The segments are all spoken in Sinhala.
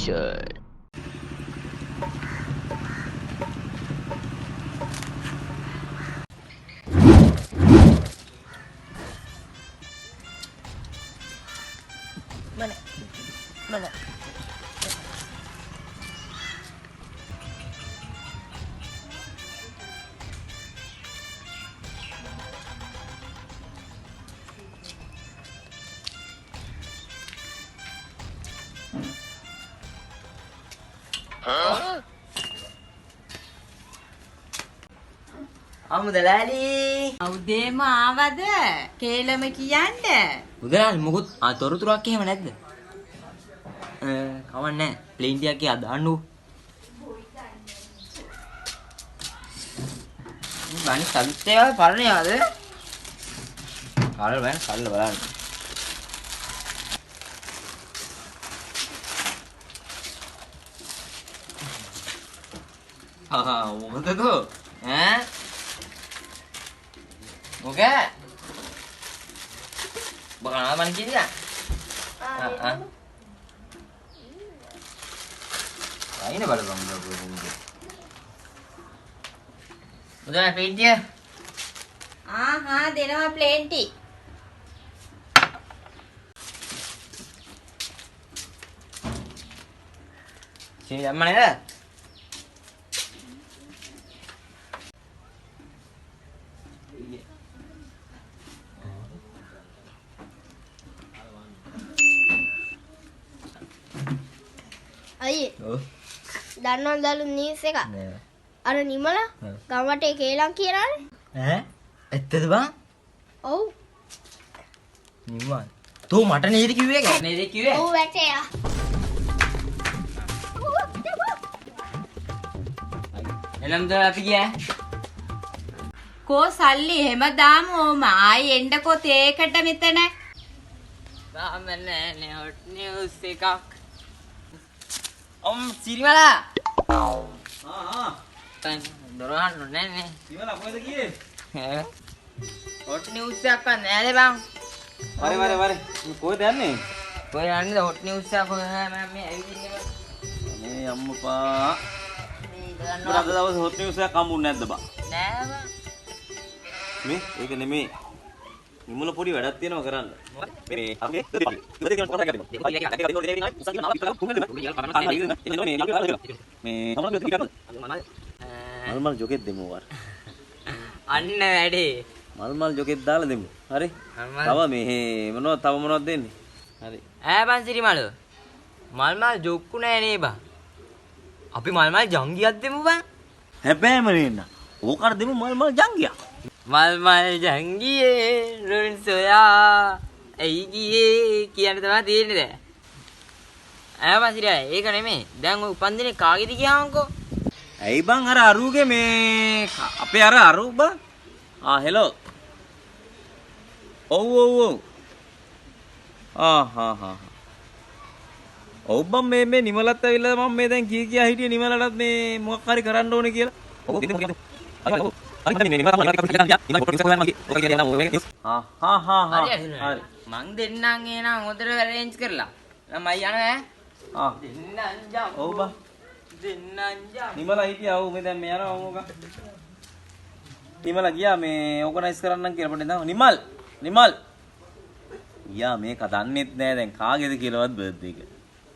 Production. Mana? අමුදලාලි උදේම ආවද? කේලම කියන්න. මුදලාලි මොකුත් තොරතුරක් එහෙම නැද්ද? කවන්නේ ප්ලේන් ටිකක් කිය දාන්නු. බණි සල්තේ පරණ යාද? කාලේ බෑන කල්ල බලන්න. මොකද ඈ? මොකද? බකනා මන් කිව්වා. අයිනේ බලපන් මොකද? උදේ පීඩිය. දෙනවා ප්ලේන්ටි. සීනි දැම්ම නේද? අයියේ ඔව්. දන්නවද දලු නිවුස් එක? නෑ. අර නිමල ගමට කේලම් කියලානේ. ඈ? ඇත්තද බං? ඔව්. නිමල්. තෝ මට නේද කිව්වේ ඒක? නේද කිව්වේ? ඔව් වැටේ. එළම්ද අපි ගියා. කෝ සල්ලි එහෙම දාමු ඕම ආයි එන්නකෝ තේකට මෙතන. තාම නෑ නේ හොට් නිවුස් එකක්. සිරිමලා. තන් දොරවන්න නෑ නේ. සිරිමලා කොහෙද ගියේ? ඈ. හොට් නිවුස් එකක් නෑනේ බං. වරේ. කොහෙද යන්නේ? කොහෙ යන්නේද හොට් නිවුස් එකක් මම මේ ඇවිදින්නේ. මේ අම්මපා. උඹට අද දවස් හොට් නිවුස් එකක් හම්බුනේ නැද්ද බං? නෑ බං. මේ ඒක නෙමෙයි. නිමුල පොඩි වැඩක් තියෙනවා කරන්න. මේ අපේ මල්මල් ජොකෙත් දෙමු වර. අන්න වැඩේ. මල්මල් ජොකෙත් දාලා දෙමු. හරි? තව මේ මොනවද දෙන්නේ? හරි. ඈ බං සිරිමල. මල්මල් ජොක්කු නෑ නේ බං. අපි මල්මල් ජංගියක් දෙමු බං. හැබැයිම නේන්න. ඕකට දෙමු මල්මල් ජංගියක්. මල්මල් ජංගියේ රුන් සොයා ඇයි ගියේ කියන තමයි තියෙන්නේ දැන්. ඈ බං සිරියා ඒක නෙමෙයි. දැන් ඔය උපන්දිනේ කාගේද කියවන්කෝ. ඇයි බං අර අරුගේ මේ අපේ අර අරු බං? හෙලෝ. ඔව්. ඔව් බං මේ නිමලත් ඇවිල්ලා මම මේ දැන් කියා හිටියේ නිමලටත් මේ මොකක් හරි කරන්න ඕනේ කියලා. ඔව් හරි. මං දෙන්නම් එනං හොඳට arrange කරලා. ළමයි යනවා ඈ. දෙන්නම් යම්. ඔව් බං. දෙන්නම් යම්. නිමලා හිටියා. ඔව් මේ දැන් මේ යනවා මොකක්. නිමලා ගියා මේ ඕගනයිස් කරන්නම් කියලා පොඩ්ඩක් දාමු. නිමල්. ගියා මේක දන්නෙත් නෑ දැන් කාගේද කියලාවත් බර්ත්ඩේ එක.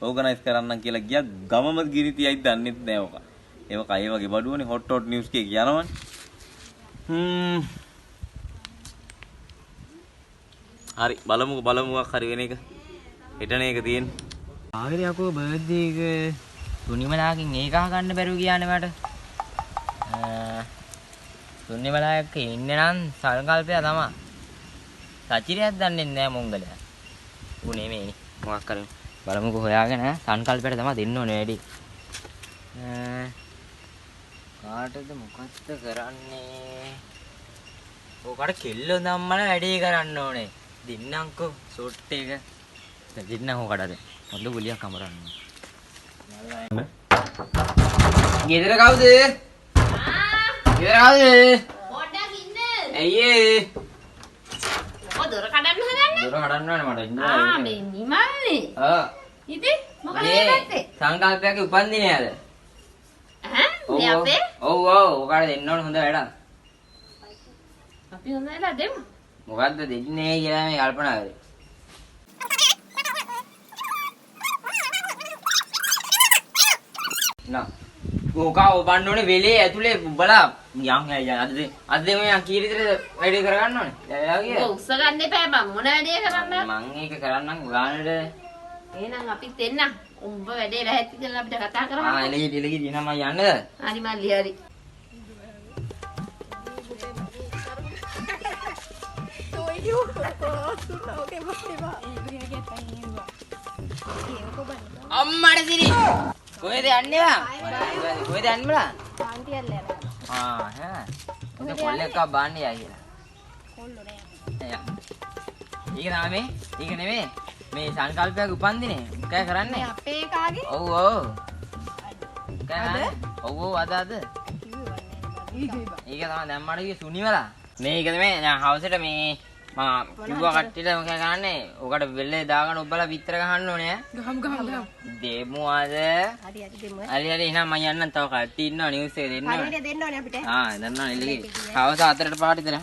ඕගනයිස් කරන්නම් කියලා ගියා ගමම ගිනි තියයි දන්නෙත් නෑ ඔක. ඒක කයි වගේ බඩුවනේ හොට් නිවුස් එකේ කියනවනේ. හරි බලමුකෝ හරි වෙන එක. හෙටනේ එක තියෙන්නේ. ආගෙද යකෝ බර්ත්ඩේ එක තුනිමලාකින් ඒක අහගන්න බැරුව ගියානේ මට. තුනිමලාක ඉන්නේ නම් සංකල්පය තමයි. සචිරියක් දන්නේ නැහැ මොංගලයා. උනේ මේ මොකක් කරේ. බලමුකෝ හොයාගෙන සංකල්පයට තමයි දෙන්න ඕනේ වැඩි. කාටද මොකක්ද කරන්නේ? ඕකට කෙල්ල ධම්මන වැඩේ කරන්න ඕනේ. දෙන්නම්කෝ ෂොට් එක. දෙන්න ඕකටද. මොකද බුලියක් අමරන්න. ගෙදර කවුද? ගෙදර කවුද? පොඩ්ඩක් ඉන්න. ඇයි ඔය දොර කඩන්න හදන්නේ? දොර කඩන්න ඕනේ මට ඉන්න. මේ නිමල්නේ. ඉතින් මොකද මේ පැත්තේ? සංකල්පයක උපන්දිනේ අද. ඈ? මේ අපේ? ඔව් ඔව් ඔකට දෙන්න ඕන හොඳ වැඩක්. අපි හොඳ වෙලා දෙමු. මොකද්ද දෙන්නේ කියලා මේ කල්පනා කරේ. නා ඕකව බන්න ඕනේ වෙලේ ඇතුලේ බලා යන් අද මේ කී විතරද වැඩි කරගන්න ඕනේ. දැන් ඔය උස්ස ගන්න එපා මම මොන වැඩේ කරන්නද? මං ඒක කරන්නම් ගානට. එහෙනම් අපිත් එන්න. උඹ වැඩේ රැහැත්ති කියලා අපිට කතා කරමු. එලගි දිනා මම යන්නද? හරි මල්ලි හරි. අම්මඩ සිරි කොහෙද යන්නේ බා? කොහෙද යන්නේ බලා? පාන්තියල්ල යනවා. ඈ ඒක කොල්ලෙක්ව බාන්නේ යයි කියලා. කොල්ලෝ නෑ. ඒක නාමේ ඒක නෙමෙයි මේ සංකල්පයක උපන්දිනේ මොකද කරන්නේ? අපේ කාගේ? ඔව් ඔව් ඔව් ඔව් අද ඒක තමයි දැන් මට කිව්වේ සුනිවලා මේක තමයි දැන් හවසට මේ මම කිව්වා කට්ටියට මොකද කරන්නේ? ඔකට වෙල්ලේ දාගෙන ඔබලා විතර ගහන්න ඕනේ ඈ. දෙමු අද. හරි දෙමු. හරි එහෙනම් මම යන්නම් තව කට්ටිය ඉන්නවා නිවුස් එක දෙන්න. හරියට දෙන්න ඕනේ අපිට. දන්නවා එළියේ. හවස 4ට පහට විතර.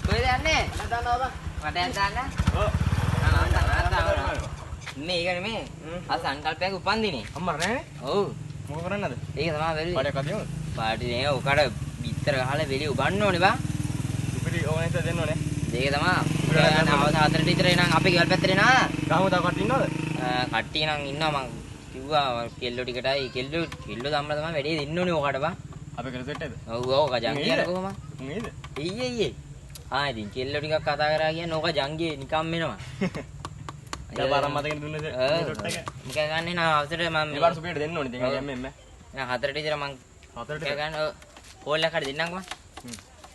කොහෙද යන්නේ? මට යන්න. මේක නෙමේ. අර සංකල්පයක උපන්දිනේ. අම්මා නෑනේ. ඔව්. මොකද කරන්නද? ඒක තමයි වෙන්නේ. පාඩයක් අදියමු. පාටි නේ ඔකට විතර ගහලා වෙලිය උගන්න ඕනේ බා. ඉපිලි ඕනෙත් දෙන්න ඕනේ. ඒක තමයි. යන්න හවස 4ට විතර එනං අපේ ගෙවල් පැත්තට එනවා. ගහමු තව කට්ටිය ඉන්නවද? කට්ටිය නම් ඉන්නවා මං කිව්වා කෙල්ලෝ ටිකටයි කෙල්ලෝ දම්මලා තමයි වැඩේ දෙන්න ඕනේ ඔකට බා. අපේ කෙල සෙට් එකද? ඔව් ඔව් කජන් කියන කොහොම? නේද? ඊයේ ඉතින් කෙල්ලෝ ටිකක් කතා කරා කියන්නේ ඕක ජංගේ නිකම් වෙනවා. දැන් බාරම් මතකෙන් දුන්නේ සෙට් එක. මොකද ගන්නේ නා අවසරේ මම මේ බාර සුපියට දෙන්න ඕනේ. ඉතින් එම්ම එම්ම. නෑ 4ට විතර මං 4ට ගන්න කෝල් එකකට දෙන්නම්කෝ.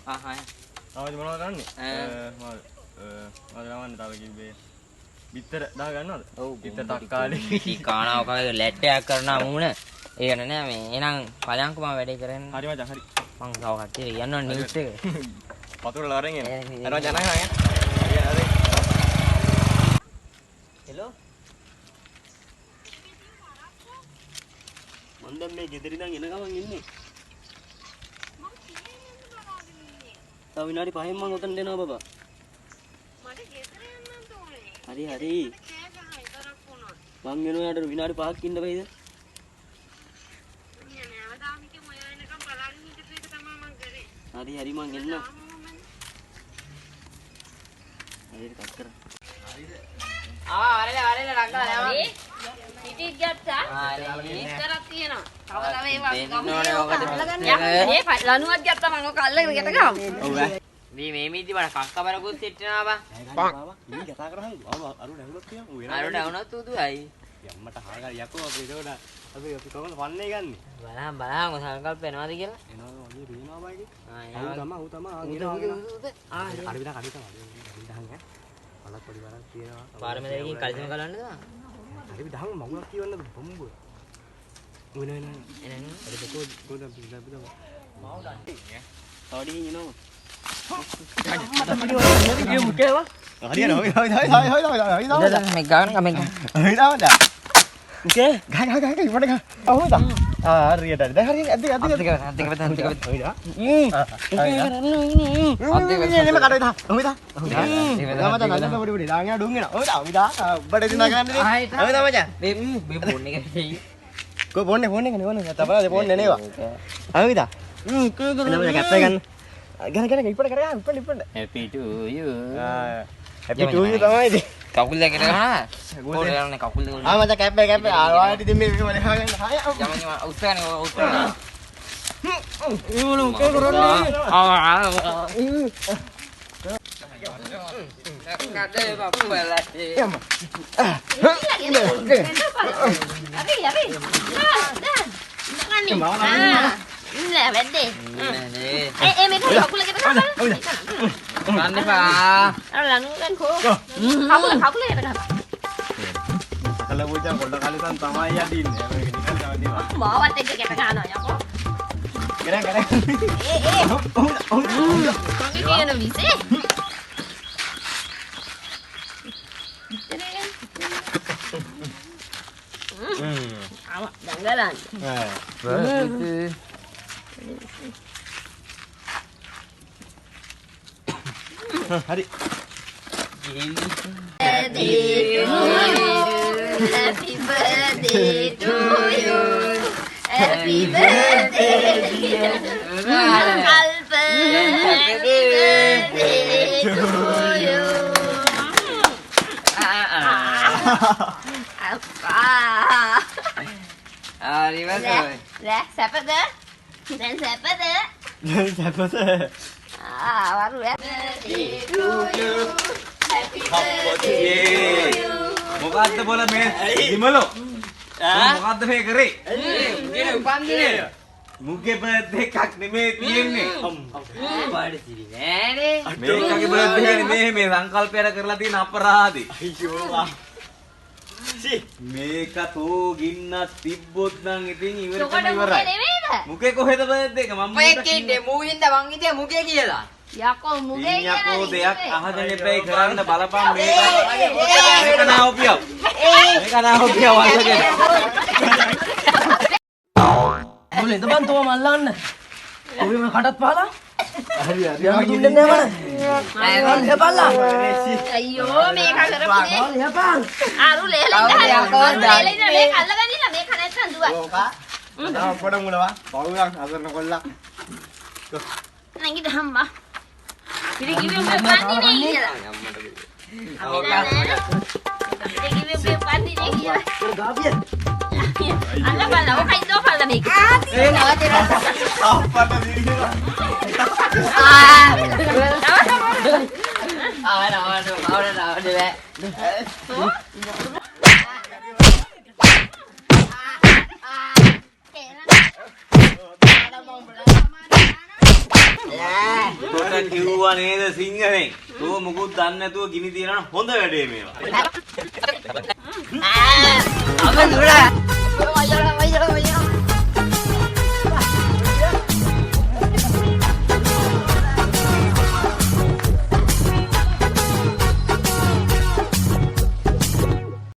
හා. ආවද මොනවද කරන්නේ? මම ගමන්නේ තාම කිව්වේ. බිත්තර දා ගන්නවද? ඔව් බිත්තර තක්කාලි. ඉති කානාව කගේ ලැට්ටයක් කරනවා මූණ. ඒක නෑ මේ එහෙනම් පලයන්කෝ මම වැඩේ කරන්නේ. හරි මචං හරි. මං තව කට්ටියට කියන්න නිවුස් එක. පතුර ලාරෙන් එන්න. හරි මචං නෑ නෑ. හරි. හෙලෝ. මන් දැන් මේ ගෙදර ඉඳන් එන ගමන් ඉන්නේ. තව විනාඩි 5න් මම උතන් දෙනවා බබා. මට ගෙදර යන්නත් ඕනේ. හරි හරි. මං වෙනවා යාට විනාඩි 5ක් ඉන්න බෑද? හරි හරි මං එන්නම්. හරියට කට් කරා. ආරෙල රංගලා යනවා. පිටිත් ගත්තා. හරි. ඉතරක් තියෙනවා. තව ඒවා දෙන්න ඕනේ ඔකට. මේ ලණුවක් ගත්තා මම ඔක අල්ලගෙන ගෙට ගමු. ඔව් මේ මිදි බල කක්කබරකුත් සිටිනවා බා. බාබා මේ කතා කරා අරු නැහුණොත් කියමු. අරට වුණත් උදුයි. යම්මට හාගා යකෝ අපි ඒකට අපි කොහොමද පන්නේ ගන්නේ? බලහන් සංකල්ප වෙනවද කියලා. එනවා වගේ පේනවා බයිගේ. ආ ඌ තමා හරි විතර කඩි තමයි. දහන් ඈ. බලක් පොඩි බලක් තියෙනවා. පාරම දෙකකින් කල්සම ගලන්නද? හරි දහන් මගුලක් කියවන්නද බොම්බ. ඌ නෑ නෑ. එනං හරි කොහොමද පිටලා පිටලා. මාව ගන්න. තවඩි ඉනවා. මේ ගාන කමෙන් happy to you තමයි ඉතින්. කකුල් දෙකට ගහනවා කෝල් කරන්නේ කකුල් දෙක ආ මචං කැප්පේ ආවාට ඉතින් මේ මම හාගන්න හාය යමන උස්සගන්නේ උස්සගන්නේ ඌලු කේ කරන්නේ කඩේ බප්පු වෙලාටේ ඉන්න වැඩේ. නේ මේක කකුලකට ගහන්න. ගන්න එපා අර ලණුවෙන් කෝ. කකුලකට ගහන්න. කල පූජා පොඩ කලිසන් තමයි යදින්නේ. මේක නිකන් තමයි දේවා. මාවත් එක්ක ගැට ගන්නවා යකෝ. කරා මගේ කියන විසේ. බලන්න. හරි. Happy birthday to you. Happy birthday dear Alper. Happy birthday to you. Apa? හරි වගේ. Dah, siapa dah? Dan siapa dah? සැපත. Baru ya. Birthday to you. Happy birthday to you. මොකද්ද බෝල මේ විමලෝ? මොකද්ද මේ කරේ? මුගේ උපන්දිනේ. මුගේ බර්ත්ඩේ එකක් නෙමෙයි තියෙන්නේ. පාඩසිරි නෑනේ. මේකගේ බර්ත්ඩේ එක නෙමෙයි මේ සංකල්පයට කරලා තියෙන අපරාධේ. අයියෝ. මේක තෝ ගින්නක් තිබ්බොත් නම් ඉතින් ඉවරයි. නෙමෙයිද? මුගේ කොහෙද බර්ත්ඩේ එක? මම ඔය කින්නේ මූහින්ද මං හිතේ මුගේ කියලා. යකෝ මුගේ යකෝ දෙයක් අහගෙන ඉපැයි කරන්න බලපන් මේක නාවපියව. මේක නාවපියව වල්ලගෙන. මොලේ ඉඳපන් තෝ මල්ලන්න. ඔබේ මම කටත් පහලා. හරි හරි. යන්න දුන්නේ නැහැ මම. හපල්ලා. අයියෝ මේක කරපු දේ. යපන්. අරු ලේලා ඉඳලා මේ කල්ලගනින්න මේක නැත්තන් දුවා. පොඩ මුලවා. පවුලක් අසරන කොල්ලා. නැගිට හම්බා. ඉතින් කිව්වේ උඹ පන්දිනේ කියලා. ඉතින් කිව්වේ උඹ පන්දිනේ කියලා. ගාපිය. අන්න බලලා ඔකයි දෝ බලලා මේක. ඒ නාදේ අප්පට දීලා. පොඩ කිව්වා නේද සිංහලෙන්. තෝ මුකුත් දන්නේ නැතුව ගිනි තියනවා හොඳ වැඩේ මේවා. අම දුර.